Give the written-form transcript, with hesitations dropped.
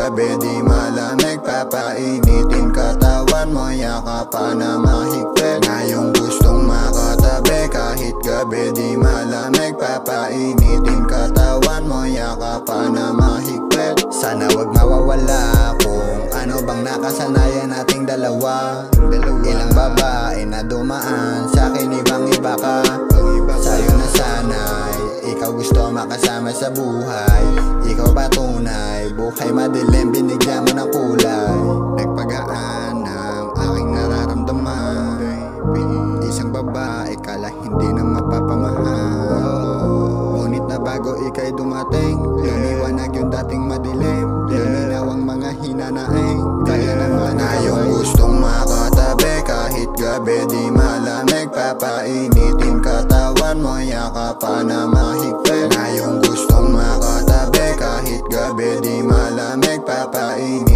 gabi di malamig, papainitin katawan mo, yakapan na mahigpit. Ngayong gustong makatabi, kahit gabi di malamig, papainitin katawan mo, yakapan na mahigpit. Sana wag mawawala kung ano bang nakasanayan nating dalawa. Ilang babae na dumaan sa'kin, ibang iba ka. Sa'yo na sana'y ikaw gusto makasama sa buhay. Ikaw patunay, buhay madilim, binigyan mo ng kulay. Nagpagaan ng aking nararamdaman. Isang babae kala hindi na mapapamahal, ngunit na bago ika'y dumating, lumiwanag yung dating madilim. Luminaw ang mga hinanaing, kaya naman ngayong gustong makatabi, kahit gabi di malamig, papainitin katawan mo, yakapan na mahigpit. Ngayong gustong makatabi, kahit gabi di malamig, papainitin